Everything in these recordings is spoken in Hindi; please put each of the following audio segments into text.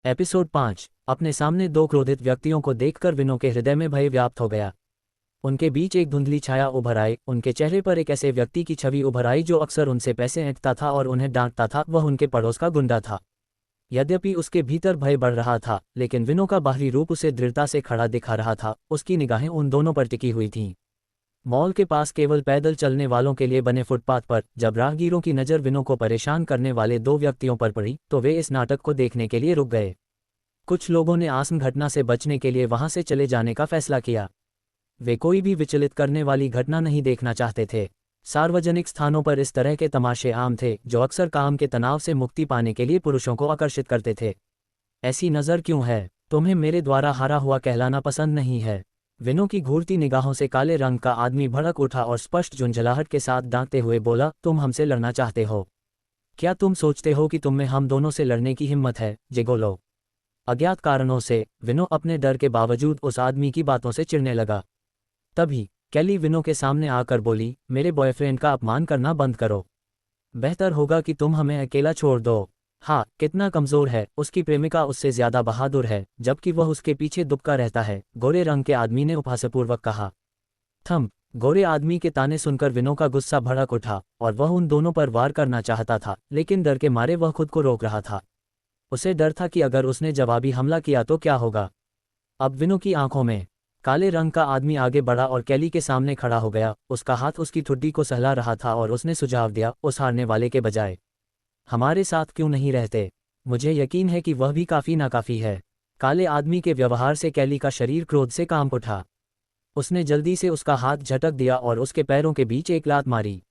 एपिसोड 5। अपने सामने दो क्रोधित व्यक्तियों को देखकर विनो के हृदय में भय व्याप्त हो गया। उनके बीच एक धुंधली छाया उभर आई। उनके चेहरे पर एक ऐसे व्यक्ति की छवि उभर आई जो अक्सर उनसे पैसे ऐंठता था और उन्हें डांटता था। वह उनके पड़ोस का गुंडा था। यद्यपि उसके भीतर भय बढ़ रहा था, लेकिन विनो का बाहरी रूप उसे दृढ़ता से खड़ा दिखा रहा था। उसकी निगाहें उन दोनों पर टिकी हुई थीं। मॉल के पास केवल पैदल चलने वालों के लिए बने फुटपाथ पर जब राहगीरों की नज़र विनो को परेशान करने वाले दो व्यक्तियों पर पड़ी, तो वे इस नाटक को देखने के लिए रुक गए। कुछ लोगों ने आसन्न घटना से बचने के लिए वहां से चले जाने का फैसला किया। वे कोई भी विचलित करने वाली घटना नहीं देखना चाहते थे। सार्वजनिक स्थानों पर इस तरह के तमाशे आम थे, जो अक्सर काम के तनाव से मुक्ति पाने के लिए पुरुषों को आकर्षित करते थे। ऐसी नज़र क्यों है? तुम्हें मेरे द्वारा हारा हुआ कहलाना पसंद नहीं है? विनो की घूरती निगाहों से काले रंग का आदमी भड़क उठा और स्पष्ट झुंझलाहट के साथ दांतते हुए बोला, तुम हमसे लड़ना चाहते हो? क्या तुम सोचते हो कि तुम में हम दोनों से लड़ने की हिम्मत है, जिगोलो? अज्ञात कारणों से विनो अपने डर के बावजूद उस आदमी की बातों से चिढ़ने लगा। तभी कैली विनो के सामने आकर बोली, मेरे बॉयफ्रेंड का अपमान करना बंद करो। बेहतर होगा कि तुम हमें अकेला छोड़ दो। हाँ, कितना कमज़ोर है। उसकी प्रेमिका उससे ज़्यादा बहादुर है, जबकि वह उसके पीछे दुबका रहता है, गोरे रंग के आदमी ने उपहासपूर्वक कहा। थम। गोरे आदमी के ताने सुनकर विनो का गुस्सा भड़क उठा और वह उन दोनों पर वार करना चाहता था, लेकिन डर के मारे वह खुद को रोक रहा था। उसे डर था कि अगर उसने जवाबी हमला किया तो क्या होगा। अब विनो की आंखों में काले रंग का आदमी आगे बढ़ा और कैली के सामने खड़ा हो गया। उसका हाथ उसकी ठुड्डी को सहला रहा था और उसने सुझाव दिया, उस हारने वाले के बजाय हमारे साथ क्यों नहीं रहते? मुझे यकीन है कि वह भी काफ़ी नाकाफ़ी है। काले आदमी के व्यवहार से कैली का शरीर क्रोध से कांप उठा। उसने जल्दी से उसका हाथ झटक दिया और उसके पैरों के बीच एक लात मारी।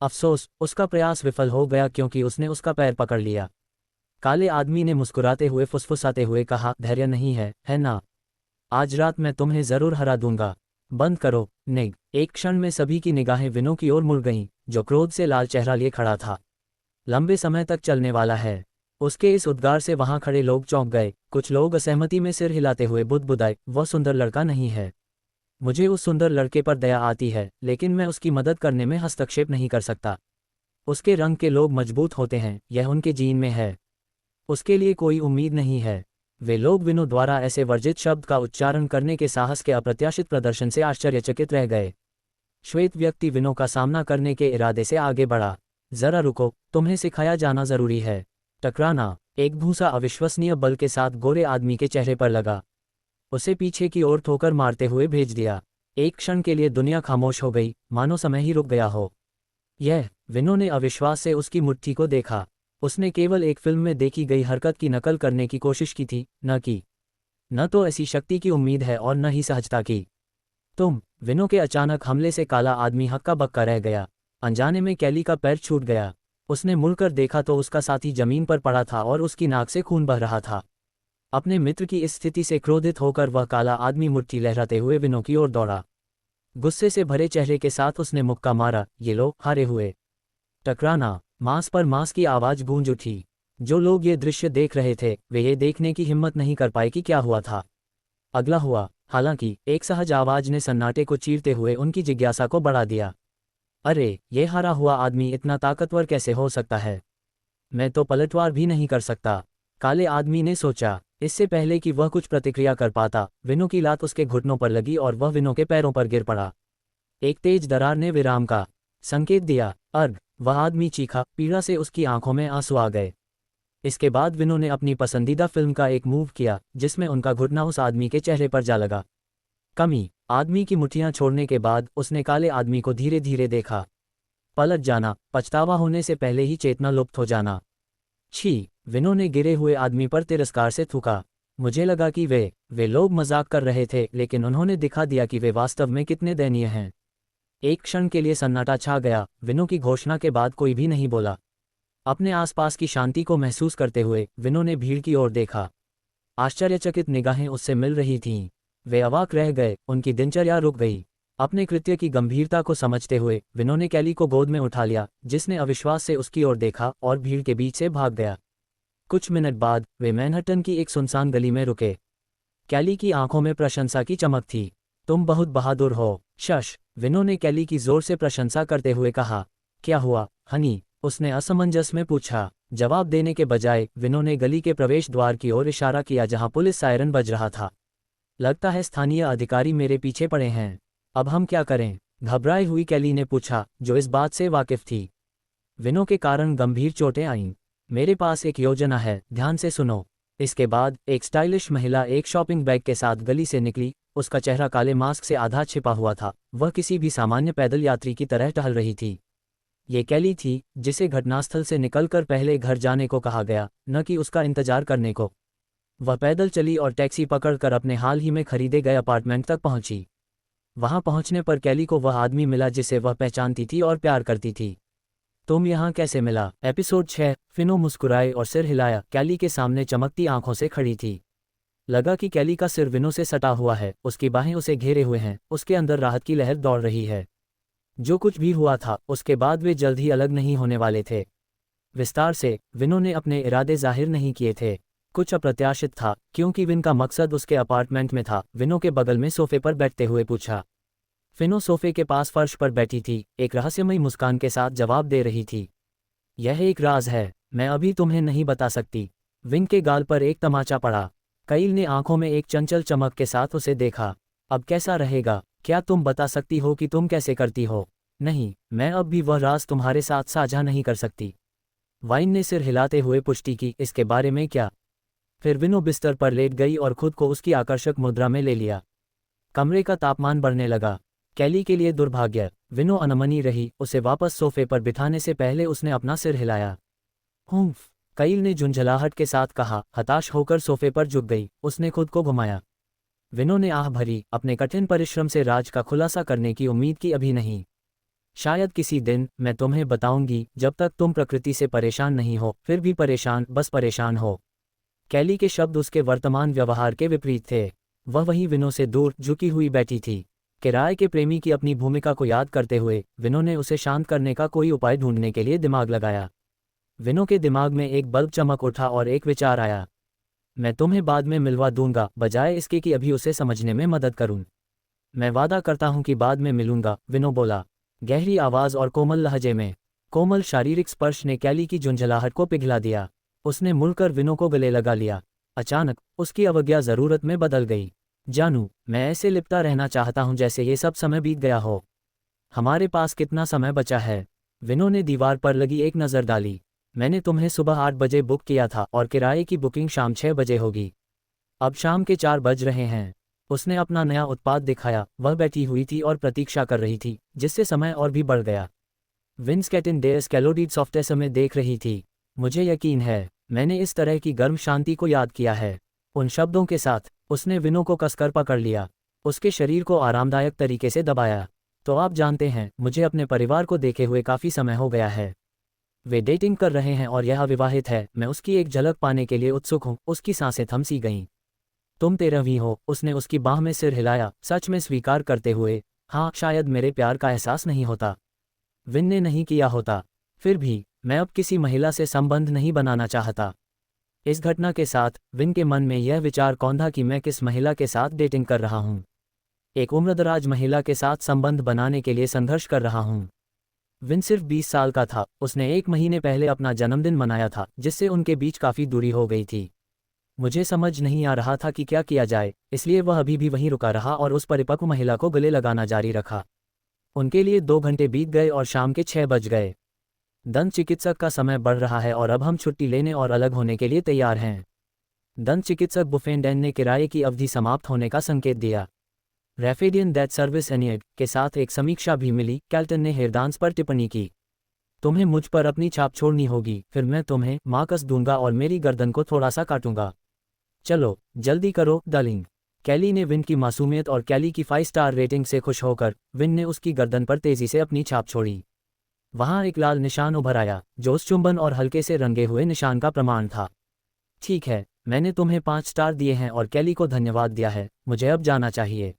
अफसोस, उसका प्रयास विफल हो गया क्योंकि उसने उसका पैर पकड़ लिया। काले आदमी ने मुस्कुराते हुए फुसफुसाते हुए कहा, धैर्य नहीं है ना? आज रात मैं तुम्हें ज़रूर हरा दूंगा। बंद करो, निग। एक क्षण में सभी की निगाहें विनो की ओर मुड़ गईं, जो क्रोध से लाल चेहरा लिए खड़ा था। लंबे समय तक चलने वाला है। उसके इस उद्गार से वहां खड़े लोग चौंक गए। कुछ लोग असहमति में सिर हिलाते हुए बुदबुदाए, वह सुंदर लड़का नहीं है। मुझे उस सुंदर लड़के पर दया आती है, लेकिन मैं उसकी मदद करने में हस्तक्षेप नहीं कर सकता। उसके रंग के लोग मजबूत होते हैं, यह उनके जीन में है। उसके लिए कोई उम्मीद नहीं है। वे लोग विनो द्वारा ऐसे वर्जित शब्द का उच्चारण करने के साहस के अप्रत्याशित प्रदर्शन से आश्चर्यचकित रह गए। श्वेत व्यक्ति विनो का सामना करने के इरादे से आगे बढ़ा। जरा रुको, तुम्हें सिखाया जाना जरूरी है। टकराना। एक भूसा अविश्वसनीय बल के साथ गोरे आदमी के चेहरे पर लगा। उसे पीछे की ओर ठोकर मारते हुए भेज दिया। एक क्षण के लिए दुनिया खामोश हो गई, मानो समय ही रुक गया हो। विनो ने अविश्वास से उसकी मुट्ठी को देखा। उसने केवल एक फिल्म में देखी गई हरकत की नकल करने की कोशिश की थी, न तो ऐसी शक्ति की उम्मीद है और न ही सहजता की। विनो के अचानक हमले से काला आदमी हक्का बक्का रह गया। अनजाने में कैली का पैर छूट गया। उसने मुड़कर देखा तो उसका साथी जमीन पर पड़ा था और उसकी नाक से खून बह रहा था। अपने मित्र की इस स्थिति से क्रोधित होकर वह काला आदमी मुट्ठी लहराते हुए विनो की ओर दौड़ा। गुस्से से भरे चेहरे के साथ उसने मुक्का मारा, ये लो, हारे हुए। टकराना। मांस पर मांस की आवाज गूंज उठी। जो लोग ये दृश्य देख रहे थे, वे ये देखने की हिम्मत नहीं कर पाए कि क्या हुआ था। अगला हुआ। हालांकि एक सहज आवाज ने सन्नाटे को चीरते हुए उनकी जिज्ञासा को बढ़ा दिया। अरे, ये हारा हुआ आदमी इतना ताकतवर कैसे हो सकता है? मैं तो पलटवार भी नहीं कर सकता, काले आदमी ने सोचा। इससे पहले कि वह कुछ प्रतिक्रिया कर पाता, विनो की लात उसके घुटनों पर लगी और वह विनो के पैरों पर गिर पड़ा। एक तेज दरार ने विराम का संकेत दिया। अर्ग। वह आदमी चीखा, पीड़ा से उसकी आंखों में आंसू आ गए। इसके बाद विनो ने अपनी पसंदीदा फिल्म का एक मूव किया, जिसमें उनका घुटना उस आदमी के चेहरे पर जा लगा। कमी। आदमी की मुट्ठियां छोड़ने के बाद उसने काले आदमी को धीरे धीरे देखा। पलट जाना, पछतावा होने से पहले ही चेतना लुप्त हो जाना। छी। विनो ने गिरे हुए आदमी पर तिरस्कार से थूका। मुझे लगा कि वे लोग मजाक कर रहे थे, लेकिन उन्होंने दिखा दिया कि वे वास्तव में कितने दयनीय हैं। एक क्षण के लिए सन्नाटा छा गया। विनो की घोषणा के बाद कोई भी नहीं बोला। अपने आसपास की शांति को महसूस करते हुए विनो ने भीड़ की ओर देखा। आश्चर्यचकित निगाहें उससे मिल रही थीं। वे अवाक रह गए, उनकी दिनचर्या रुक गई। अपने कृत्य की गंभीरता को समझते हुए विनो ने कैली को गोद में उठा लिया, जिसने अविश्वास से उसकी ओर देखा और भीड़ के बीच से भाग गया। कुछ मिनट बाद वे मैनहट्टन की एक सुनसान गली में रुके। कैली की आंखों में प्रशंसा की चमक थी। तुम बहुत बहादुर हो, शश। विनो ने कैली की जोर से प्रशंसा करते हुए कहा। क्या हुआ, हनी? उसने असमंजस में पूछा। जवाब देने के बजाय विनो ने गली के प्रवेश द्वार की ओर इशारा किया जहां पुलिस सायरन बज रहा था। लगता है स्थानीय अधिकारी मेरे पीछे पड़े हैं। अब हम क्या करें? घबराई हुई कैली ने पूछा, जो इस बात से वाकिफ थी। विनो के कारण गंभीर चोटें आईं। मेरे पास एक योजना है, ध्यान से सुनो। इसके बाद एक स्टाइलिश महिला एक शॉपिंग बैग के साथ गली से निकली। उसका चेहरा काले मास्क से आधा छिपा हुआ था। वह किसी भी सामान्य पैदल यात्री की तरह टहल रही थी। ये कैली थी, जिसे घटनास्थल से निकलकर पहले घर जाने को कहा गया, न कि उसका इंतजार करने को। वह पैदल चली और टैक्सी पकड़कर अपने हाल ही में खरीदे गए अपार्टमेंट तक पहुंची। वहां पहुंचने पर कैली को वह आदमी मिला जिसे वह पहचानती थी और प्यार करती थी। तुम यहाँ कैसे मिला? एपिसोड 6। फिनो मुस्कुराए और सिर हिलाया। कैली के सामने चमकती आंखों से खड़ी थी। लगा कि कैली का सिर विनो से सटा हुआ है, उसकी बाहें उसे घेरे हुए हैं, उसके अंदर राहत की लहर दौड़ रही है। जो कुछ भी हुआ था, उसके बाद वे जल्द ही अलग नहीं होने वाले थे। विस्तार से, विनो ने अपने इरादे जाहिर नहीं किए थे। कुछ अप्रत्याशित था, क्योंकि विन का मकसद उसके अपार्टमेंट में था। विनो के बगल में सोफे पर बैठते हुए पूछा। फिनो सोफे के पास फर्श पर बैठी थी, एक रहस्यमयी मुस्कान के साथ जवाब दे रही थी। यह एक राज है, मैं अभी तुम्हें नहीं बता सकती। विन के गाल पर एक तमाचा पड़ा। कईल ने आंखों में एक चंचल चमक के साथ उसे देखा। अब कैसा रहेगा? क्या तुम बता सकती हो कि तुम कैसे करती हो? नहीं, मैं अब भी वह राज तुम्हारे साथ साझा नहीं कर सकती। वाइन ने सिर हिलाते हुए पुष्टि की। इसके बारे में क्या? फिर विनो बिस्तर पर लेट गई और खुद को उसकी आकर्षक मुद्रा में ले लिया। कमरे का तापमान बढ़ने लगा। कैली के लिए दुर्भाग्य, विनो अनमनी रही। उसे वापस सोफे पर बिठाने से पहले उसने अपना सिर हिलाया। हुम्फ, कईल ने झुंझलाहट के साथ कहा। हताश होकर सोफे पर झुक गई। उसने खुद को घुमाया। विनो ने आह भरी। अपने कठिन परिश्रम से राज का खुलासा करने की उम्मीद की अभी नहीं। शायद किसी दिन मैं तुम्हें बताऊंगी, जब तक तुम प्रकृति से परेशान नहीं हो। फिर भी परेशान, बस परेशान हो। कैली के शब्द उसके वर्तमान व्यवहार के विपरीत थे। वह वहीं विनो से दूर झुकी हुई बैठी थी। किराए के प्रेमी की अपनी भूमिका को याद करते हुए विनो ने उसे शांत करने का कोई उपाय ढूंढने के लिए दिमाग लगाया। विनो के दिमाग में एक बल्ब चमक उठा और एक विचार आया। मैं तुम्हें बाद में मिलवा दूंगा, बजाय इसके कि अभी उसे समझने में मदद करूं। मैं वादा करता हूं कि बाद में मिलूंगा, विनो बोला, गहरी आवाज और कोमल लहजे में। कोमल शारीरिक स्पर्श ने कैली की झुंझलाहट को पिघला दिया। उसने मुड़कर विनो को गले लगा लिया। अचानक उसकी अवज्ञा जरूरत में बदल गई। जानू, मैं ऐसे लिपटा रहना चाहता हूं जैसे ये सब समय बीत गया हो। हमारे पास कितना समय बचा है? विनो ने दीवार पर लगी एक नज़र डाली। मैंने तुम्हें सुबह 8 बजे बुक किया था और किराए की बुकिंग शाम 6 बजे होगी। अब शाम के 4 बज रहे हैं। उसने अपना नया उत्पाद दिखाया। वह बैठी हुई थी और प्रतीक्षा कर रही थी, जिससे समय और भी बढ़ गया। विंस कैटिन डेस कैलोडीड सॉफ्टेस में देख रही थी। मुझे यकीन है, मैंने इस तरह की गर्म शांति को याद किया है। उन शब्दों के साथ उसने विनो को कसकर पकड़ लिया, उसके शरीर को आरामदायक तरीके से दबाया। तो आप जानते हैं, मुझे अपने परिवार को देखे हुए काफ़ी समय हो गया है। वे डेटिंग कर रहे हैं और यह अविवाहित है। मैं उसकी एक झलक पाने के लिए उत्सुक हूँ। उसकी सांसें थम सी गईं। तुम 13वीं हो। उसने उसकी बाह में सिर हिलाया, सच में स्वीकार करते हुए। हाँ, शायद मेरे प्यार का एहसास नहीं होता। विन ने नहीं किया होता। फिर भी मैं अब किसी महिला से संबंध नहीं बनाना चाहता। इस घटना के साथ विन के मन में यह विचार कौंधा कि मैं किस महिला के साथ डेटिंग कर रहा हूँ। एक उम्रदराज महिला के साथ संबंध बनाने के लिए संघर्ष कर रहा हूँ। विन सिर्फ 20 साल का था। उसने 1 महीने पहले अपना जन्मदिन मनाया था, जिससे उनके बीच काफ़ी दूरी हो गई थी। मुझे समझ नहीं आ रहा था कि क्या किया जाए, इसलिए वह अभी भी वहीं रुका रहा और उस परिपक्व महिला को गले लगाना जारी रखा। उनके लिए 2 घंटे बीत गए और शाम के 6 बज गए। दंत चिकित्सक का समय बढ़ रहा है और अब हम छुट्टी लेने और अलग होने के लिए तैयार हैं। दंत चिकित्सक बुफेनडेन ने किराए की अवधि समाप्त होने का संकेत दिया। रैफेडियन दैट सर्विस एनियड के साथ एक समीक्षा भी मिली। कैल्टन ने हेरदांस पर टिप्पणी की। तुम्हें मुझ पर अपनी छाप छोड़नी होगी, फिर मैं तुम्हें माकस दूंगा और मेरी गर्दन को थोड़ा सा काटूंगा। चलो जल्दी करो डार्लिंग। कैली ने विन की मासूमियत और कैली की 5 स्टार रेटिंग से खुश होकर विन ने उसकी गर्दन पर तेजी से अपनी छाप छोड़ी। वहां एक लाल निशान उभर आया, जो उस चुंबन और हल्के से रंगे हुए निशान का प्रमाण था। ठीक है, मैंने तुम्हें 5 स्टार दिए हैं और कैली को धन्यवाद दिया है। मुझे अब जाना चाहिए।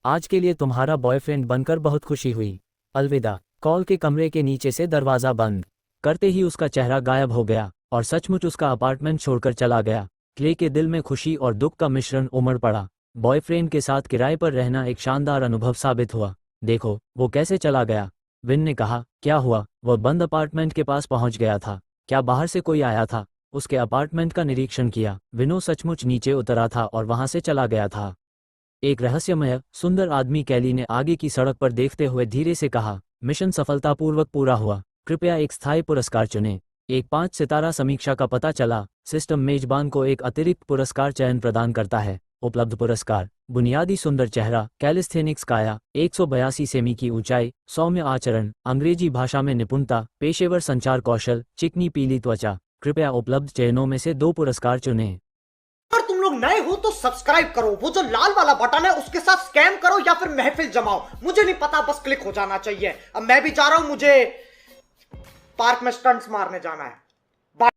आज के लिए तुम्हारा बॉयफ्रेंड बनकर बहुत खुशी हुई। अलविदा। कॉल के कमरे के नीचे से दरवाज़ा बंद करते ही उसका चेहरा गायब हो गया और सचमुच उसका अपार्टमेंट छोड़कर चला गया। क्ले के दिल में खुशी और दुख का मिश्रण उमड़ पड़ा। बॉयफ्रेंड के साथ किराए पर रहना एक शानदार अनुभव साबित हुआ। देखो, वो कैसे चला गया। विन ने कहा, क्या हुआ? वह बंद अपार्टमेंट के पास पहुंच गया था। क्या बाहर से कोई आया था? उसके अपार्टमेंट का निरीक्षण किया। विनो सचमुच नीचे उतरा था और वहां से चला गया था। एक रहस्यमय सुंदर आदमी कैली ने आगे की सड़क पर देखते हुए धीरे से कहा, मिशन सफलतापूर्वक पूरा हुआ, कृपया एक स्थायी पुरस्कार चुनें। एक 5 सितारा समीक्षा का पता चला। सिस्टम मेजबान को एक अतिरिक्त पुरस्कार चयन प्रदान करता है। उपलब्ध पुरस्कार: बुनियादी सुंदर चेहरा, कैलिस्थेनिक्स काया, 182 सेमी की ऊंचाई, सौम्य आचरण, अंग्रेजी भाषा में निपुणता, पेशेवर संचार कौशल, चिकनी पीली त्वचा। कृपया उपलब्ध चयनों में से 2 पुरस्कार चुनें। अगर तुम लोग नए हो तो सब्सक्राइब करो, वो जो लाल वाला बटन है उसके साथ स्कैम करो या फिर महफिल जमाओ, मुझे नहीं पता, बस क्लिक हो जाना चाहिए। अब मैं भी जा रहा हूं, मुझे पार्क में स्टंट्स मारने जाना है।